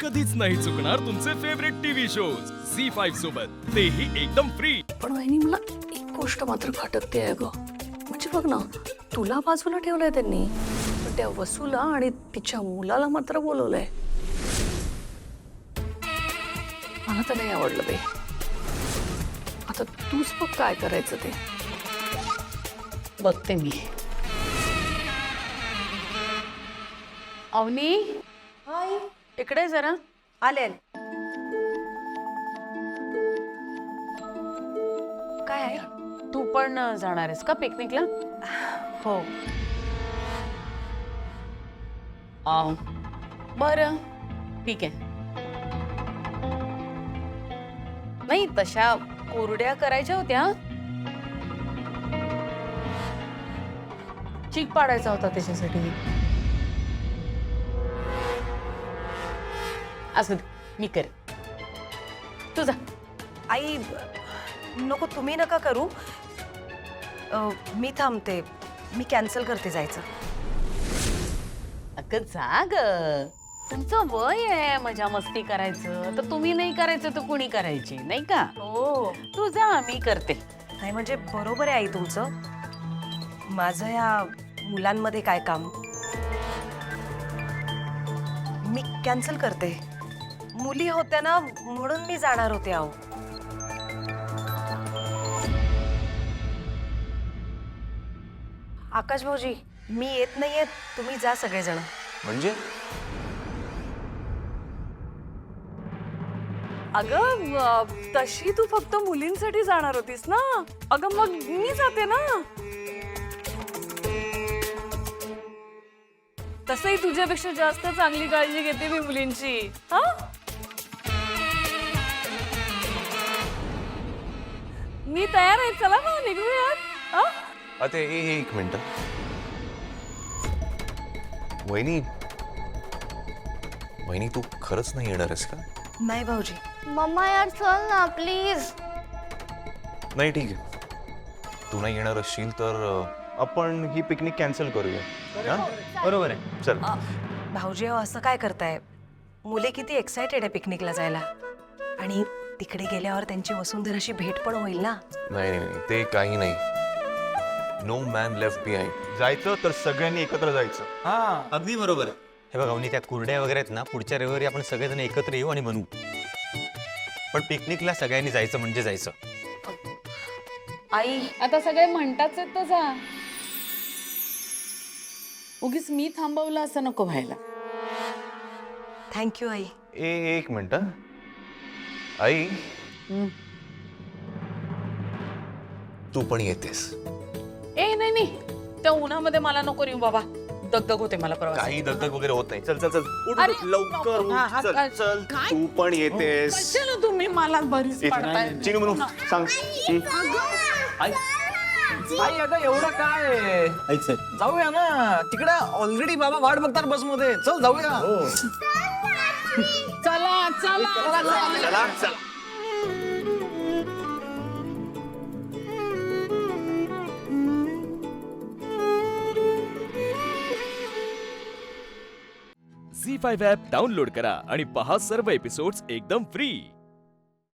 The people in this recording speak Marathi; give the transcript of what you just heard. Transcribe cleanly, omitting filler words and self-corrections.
कधीच नाही चुकणार तुमचे फेवरेट टीव्ही शोज झी5 सोबत, तेही एकदम फ्री. पण वहिनी मला एक गोष्ट मात्र खटकते आहे ग. म्हणजे बघ ना, तुला बाजूला ठेवलंय त्यांनी, पण त्या वसूला आणि तिच्या मुलाला मात्र बोलवलंय. मला तर नाही आवडलं बाई. आता तूच बघ काय करायचं ते. बघते मी. अवनी, हाय, इकडे जरा. आले. काय आहे? तू पण जाणार आहेस का पिकनिकला? हो. बरं, ठीक आहे. नाही, तशा कोरड्या करायच्या होत्या. चीक पाडायचा होता त्याच्यासाठी. असं मी करेन, तुझा. आई नको, तुम्ही नका करू. मी थांबते. मी कॅन्सल करते जायचं. अगं जा ग, तुमचं वय आहे मजा मस्ती करायचं, तर तुम्ही नाही करायचं तर कुणी करायची, नाही का? हो. तू जा, मी करते. नाही म्हणजे बरोबर आहे आई तुमचं. माझं या मुलांमध्ये काय काम. मी कॅन्सल करते. मुली होत्या ना म्हणून मी जाणार होते. आहो, आकाश भाऊजी, मी येत नाहीये. तुम्ही जा सगळेजण. म्हणजे अगं तशी तू फक्त मुलींसाठी जाणार होतीस ना. अगं मग मी जाते ना. तसंही तुझ्यापेक्षा जास्त चांगली काळजी घेते मी मुलींची. हा, मी तयार आहे. चला मग निघूयात. हा, आता एक मिनिट. वहिनी, वहिनी तू खरंच नाही येणार आहेस का? नाही भाऊजी. मम्मा यार चल ना प्लीज. नाही ठीक आहे, तू नाही येणार असशील तर आपण ही पिकनिक कॅन्सल करूया. बरोबर आहे, चल. भाऊजी अहो, असं काय करताय? मुले किती एक्सायटेड आहे पिकनिकला जायला. आणि तिकडे गेल्यावर त्यांची वसुंधराशी भेट पण होईल ना. नाही नाही नाही, ते काही नाही. No man left behind. जायचं तर सगळ्यांनी एकत्र जायचं. हा अगदी बरोबर आहे. हे बघा त्या कुरड्या वगैरे आहेत ना, पुढच्या रविवारी आपण सगळेजण एकत्र येऊ आणि बनवू. पण पिकनिकला सगळ्यांनी जायचं म्हणजे जायचं. आई आता सगळे म्हणताच आहेत तर जा. उगीच मी थांबवलं असं नको व्हायला. थँक्यू आई. एक मिनिट. आई, तू पण येतेस? ए नाही नाही, त्या उन्हामध्ये मला नको येऊ बाबा. दगदग होते मला प्रवास. काही दगदग वगैरे होत नाही. चल चल चल, उठ अरे, उठ, लवकर उठ. हा, हा, चल काय- चल, काय? तू पण येतेस? कशाला तुम्ही मला बरीच पाडताय? चिनू म्हणू सांग. आई आई अगं एवढं काय जाऊया ना तिकडे. ऑलरेडी बाबा वाट बघतात बसमध्ये. चल जाऊया. चला चला चला चला. झी5 ॲप डाउनलोड करा आणि पहा सर्व एपिसोड्स एकदम फ्री.